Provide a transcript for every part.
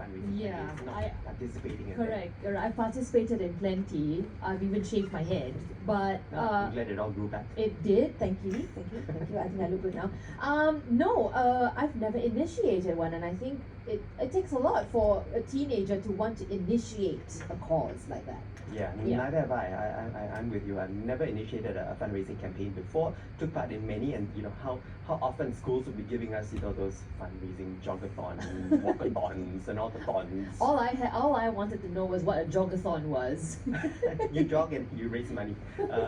fundraising campaigns, not participating in them. Correct. I participated in plenty. I've even shaved my head, but I'm glad it all grew back. it did. Thank you. I think I look good now. No, I've never initiated one, and I think it takes a lot for a teenager to want to initiate a cause like that. Yeah, neither have I. I'm with you. I've never initiated a fundraising campaign before. Took part in many, and how often schools would be giving us those fundraising jogathons, walkathons, and all the thons. All I wanted to know was what a jogathon was. You jog and you raise money,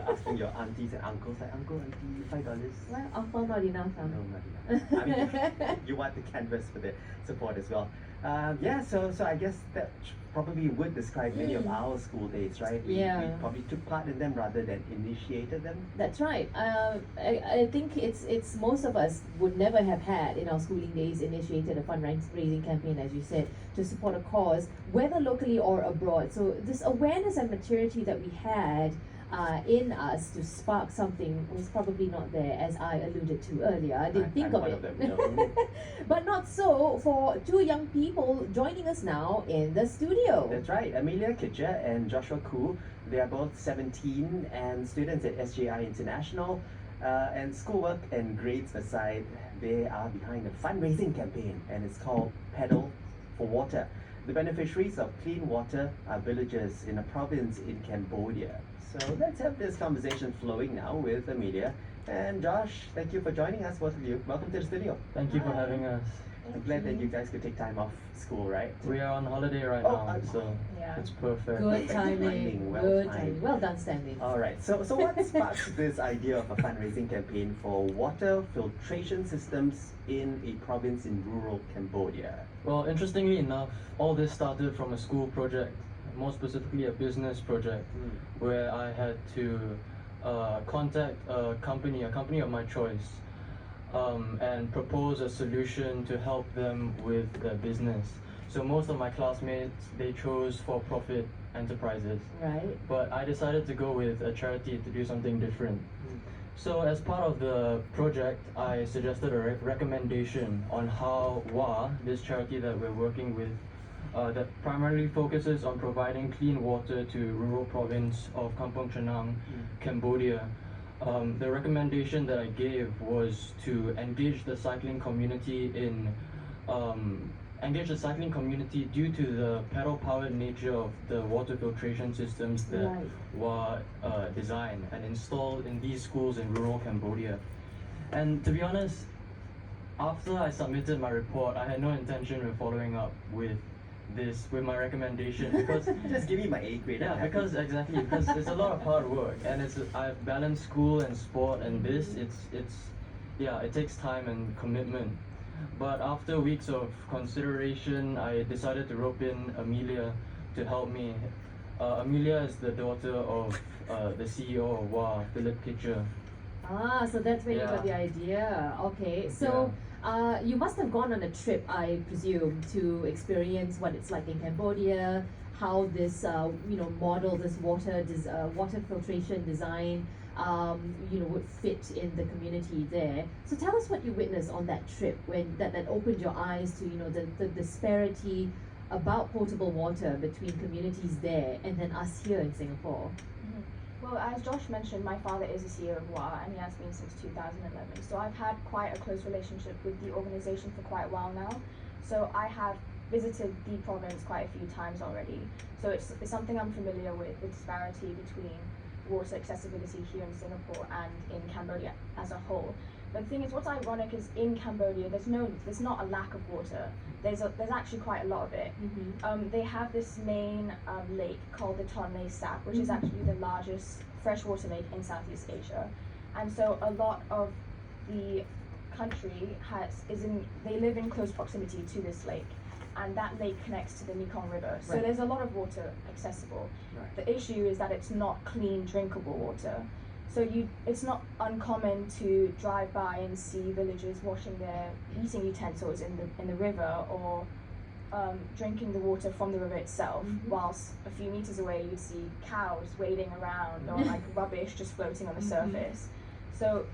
asking your aunties and uncles like, uncle, auntie, $5. Well, uncle not enough. Huh? No, not enough. I mean, you want the canvas for the support as well. So I guess that probably would describe many of our school days, right? We probably took part in them rather than initiated them. That's right. I think it's most of us would never have had in our schooling days initiated a fundraising campaign, as you said, to support a cause, whether locally or abroad. So this awareness and maturity that we had in us to spark something was probably not there, as I alluded to earlier. I didn't think of it. But not so for two young people joining us now in the studio. That's right. Amelia Kitcher and Joshua Koo. They are both 17 and students at SJI International. And schoolwork and grades aside, they are behind a fundraising campaign, and it's called Pedal for Water. The beneficiaries of clean water are villagers in a province in Cambodia. So let's have this conversation flowing now with Amelia and Josh. Thank you for joining us, both of you. Welcome to the studio. Thank you for having us. I'm glad that you guys could take time off school, right? We are on holiday right now, so it's perfect. Good timing. Good timing. Well done, Stanley. All right. So what sparked this idea of a fundraising campaign for water filtration systems in a province in rural Cambodia? Well, interestingly enough, all this started from a school project, more specifically a business project, where I had to contact a company of my choice, and propose a solution to help them with their business. So most of my classmates, they chose for-profit enterprises. Right. But I decided to go with a charity to do something different. So as part of the project, I suggested a recommendation on how WA, this charity that we're working with, that primarily focuses on providing clean water to rural province of Kampong Chenang, Cambodia. The recommendation that I gave was to engage the cycling community due to the pedal-powered nature of the water filtration systems that were designed and installed in these schools in rural Cambodia. And to be honest, after I submitted my report, I had no intention of following up with my recommendation, because just give me my A grade. Because it's a lot of hard work, and I've balanced school and sport, and it takes time and commitment. But after weeks of consideration, I decided to rope in Amelia to help me. Amelia is the daughter of the CEO of WA, Philip Kitcher. Ah, so that's where you got the idea. Okay, so you must have gone on a trip, I presume, to experience what it's like in Cambodia, how this model, this water filtration design would fit in the community there. So tell us what you witnessed on that trip, when that opened your eyes to the disparity about potable water between communities there and then us here in Singapore. Well, as Josh mentioned, my father is the CEO of WA, and he has been since 2011. So I've had quite a close relationship with the organization for quite a while now. So I have visited the province quite a few times already. So it's something I'm familiar with, the disparity between water accessibility here in Singapore and in Cambodia as a whole. But the thing is, what's ironic is in Cambodia, there's not a lack of water. There's actually quite a lot of it. They have this main lake called the Tonle Sap, which is actually the largest freshwater lake in Southeast Asia. And so a lot of the country they live in close proximity to this lake. And that lake connects to the Mekong River. So there's a lot of water accessible. The issue is that it's not clean, drinkable water. So it's not uncommon to drive by and see villagers washing their eating utensils in the river, or drinking the water from the river itself, whilst a few meters away you'd see cows wading around, or like rubbish just floating on the surface. So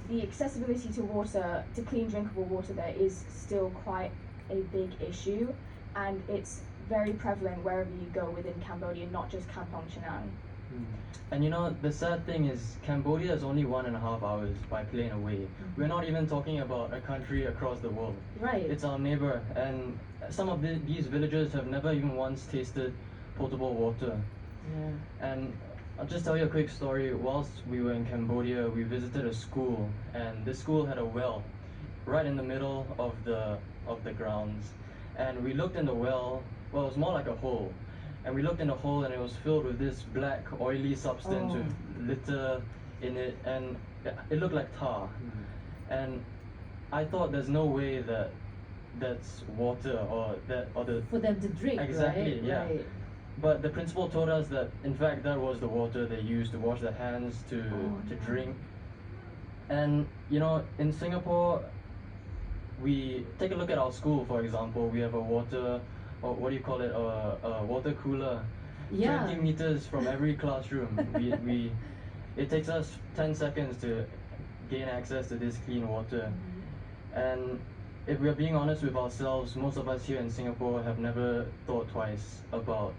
the accessibility to water, to clean drinkable water there, is still quite a big issue. and it's very prevalent wherever you go within Cambodia, not just Kampong Chhnang. And you know, the sad thing is Cambodia is only 1.5 hours by plane away. We're not even talking about a country across the world. Right. It's our neighbor, and some of these villagers have never even once tasted potable water. Yeah. And I'll just tell you a quick story. Whilst we were in Cambodia, we visited a school, and this school had a well right in the middle of the grounds. And we looked in the well. Well, it was more like a hole. And we looked in the hole, and it was filled with this black, oily substance with litter in it, and it looked like tar. And I thought there's no way that that's water or the For them to drink, exactly, right? yeah. Right. But the principal told us that in fact that was the water they used to wash their hands, to no. drink. And you know, in Singapore, we take a look at our school, for example. We have a water, or what do you call it, a water cooler, Yeah. 20 meters from every classroom. It takes us 10 seconds to gain access to this clean water. And if we're being honest with ourselves, most of us here in Singapore have never thought twice about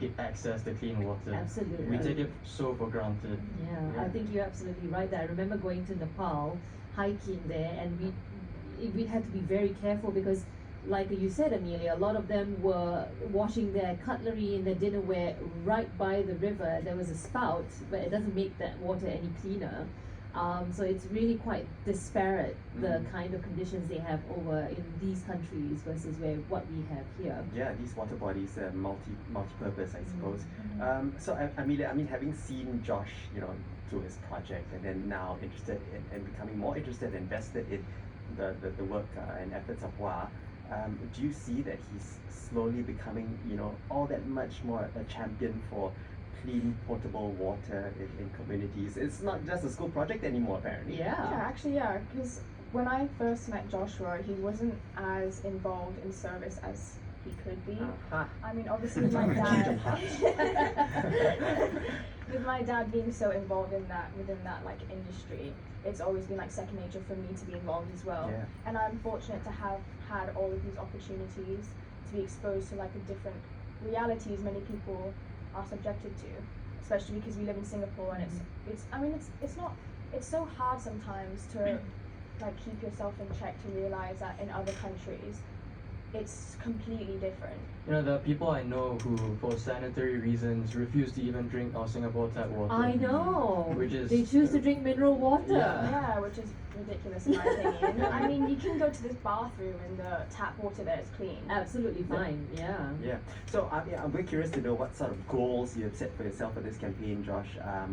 get access to clean water. Absolutely. We take it so for granted. Yeah, I think you're absolutely right there. I remember going to Nepal, hiking there, and we had to be very careful because, like you said, Amelia, a lot of them were washing their cutlery and their dinnerware right by the river. There was a spout, but it doesn't make that water any cleaner. So it's really quite disparate, the kind of conditions they have over in these countries versus what we have here. Yeah, these water bodies are multi-purpose, I suppose. So Amelia, I mean, having seen Josh, you know, through his project, and then now interested in and becoming more interested, invested in the work and efforts of WA, do you see that he's slowly becoming, you know, all that much more a champion for clean potable water in communities? It's not just a school project anymore, apparently. Yeah, actually, yeah, because when I first met Joshua, he wasn't as involved in service as he could be. I mean, obviously, with my dad, with my dad being so involved within that like industry, it's always been like second nature for me to be involved as well. Yeah. And I'm fortunate to have had all of these opportunities to be exposed to like the different realities many people are subjected to, especially because we live in Singapore, and it's so hard sometimes to like keep yourself in check to realize that in other countries it's completely different. You know, there are people I know who, for sanitary reasons, refuse to even drink our Singapore tap water. I know. Which is they choose to drink mineral water. Yeah. Which is ridiculous in my opinion. I mean, you can go to this bathroom and the tap water there is clean. Absolutely fine. Yeah. Yeah. So I'm very curious to know what sort of goals you have set for yourself for this campaign, Josh.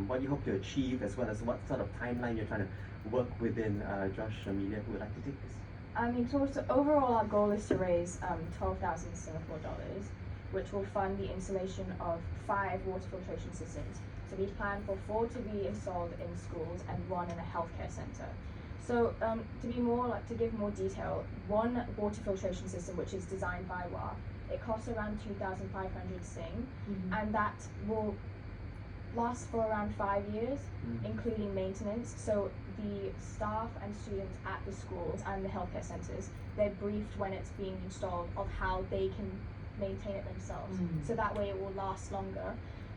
What do you hope to achieve, as well as what sort of timeline you're trying to work within. Josh, Amelia, who would like to take this? I mean, so overall our goal is to raise 12,000 Singapore dollars, which will fund the installation of 5 water filtration systems. So we plan for 4 to be installed in schools and 1 in a healthcare centre. So to give more detail, 1 water filtration system, which is designed by WA, it costs around 2,500 Sing, and that will last for around 5 years, including maintenance. So the staff and students at the schools and the healthcare centres, they're briefed when it's being installed of how they can maintain it themselves. So that way it will last longer.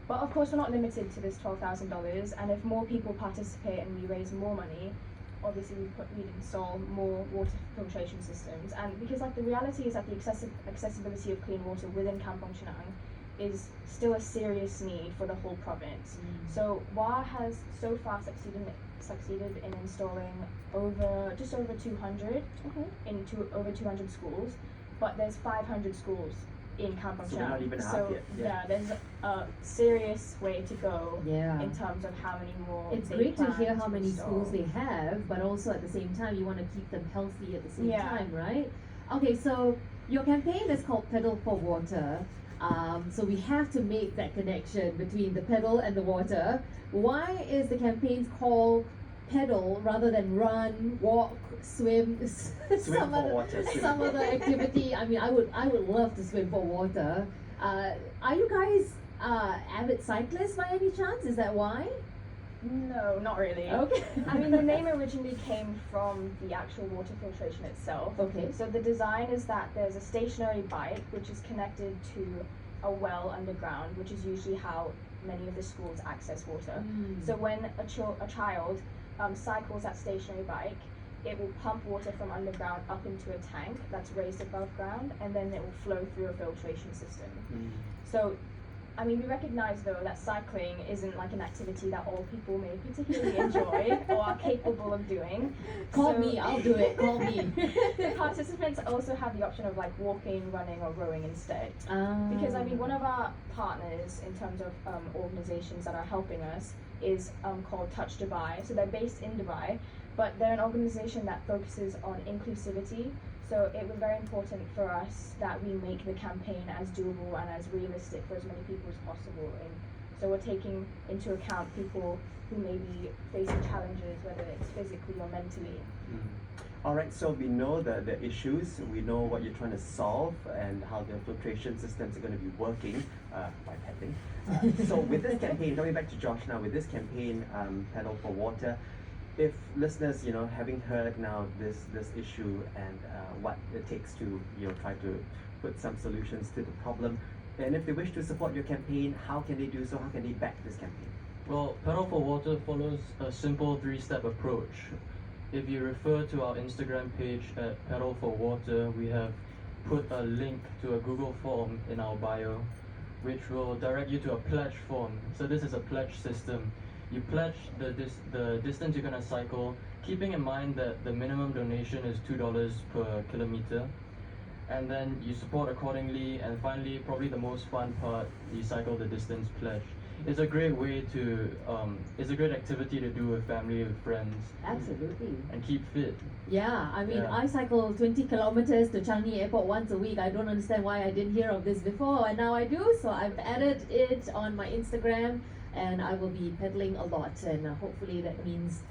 But of course we're not limited to this $12,000, and if more people participate and we raise more money, obviously we'd install more water filtration systems. And because like the reality is that the accessibility of clean water within Kampong Chhnang is still a serious need for the whole province. So WA has so far succeeded in installing just over 200 into over 200 schools, but there's 500 schools in Kampong Chhnang. So we're not even half So yet. there's a serious way to go Yeah. in terms of how many more. It's they great to plan hear how many install. schools they have, but also at the same time you want to keep them healthy at the same Yeah. time, right? Okay, so your campaign is called Pedal for Water. So we have to make that connection between the pedal and the water. Why is the campaign called pedal rather than run, walk, swim, some other activity? I mean, I would love to swim for water. Are you guys avid cyclists by any chance? Is that why? No, not really. Okay. I mean, the name originally came from the actual water filtration itself. Okay. So the design is that there's a stationary bike which is connected to a well underground, which is usually how many of the schools access water. So when a child cycles that stationary bike, it will pump water from underground up into a tank that's raised above ground, and then it will flow through a filtration system. So I mean, we recognize though that cycling isn't like an activity that all people may particularly enjoy or are capable of doing. Call So- me, I'll do it. Call me. The participants also have the option of like walking, running, or rowing instead. Because I mean, one of our partners in terms of organizations that are helping us is called Touch Dubai. So they're based in Dubai, but they're an organization that focuses on inclusivity. So it was very important for us that we make the campaign as doable and as realistic for as many people as possible. And so we're taking into account people who may be facing challenges, whether it's physically or mentally. All right, so we know the issues, we know what you're trying to solve and how the filtration systems are going to be working by pedaling. So with this campaign, coming back to Josh now, with this campaign, Pedal for Water, if listeners, having heard now this issue and what it takes to, try to put some solutions to the problem, and if they wish to support your campaign, how can they do so? How can they back this campaign? Well, Pedal for Water follows a simple 3-step approach. If you refer to our Instagram page at Pedal for Water, we have put a link to a Google form in our bio, which will direct you to a pledge form. So this is a pledge system. You pledge the distance you're going to cycle, keeping in mind that the minimum donation is $2 per kilometer. And then you support accordingly, and finally, probably the most fun part, you cycle the distance pledge. It's a great way to, it's a great activity to do with family, with friends, Absolutely. and keep fit. Yeah, I mean, Yeah. I cycle 20 kilometers to Changi Airport once a week. I don't understand why I didn't hear of this before, and now I do. So I've added it on my Instagram, and I will be pedaling a lot, and hopefully that means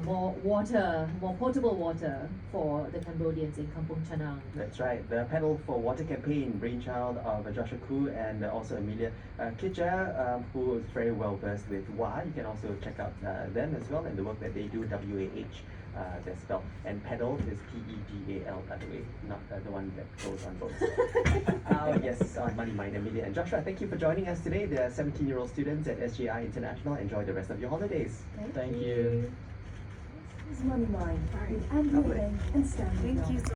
more water, more potable water for the Cambodians in Kampong Chanang. That's right, the Pedal for Water campaign, brainchild of Joshua Koo and also Amelia Kitcher, who is very well versed with WA. You can also check out them as well and the work that they do, WAH. They're spelled, and pedal is PEDAL, by the way, not the one that goes on boats. Yes, on Money Mind, Amelia and Joshua, thank you for joining us today. They're 17-year-old students at SJI International. Enjoy the rest of your holidays. Thank you. This is Money Mind with Andrew Lovely. Hay and Stanley. Thank you.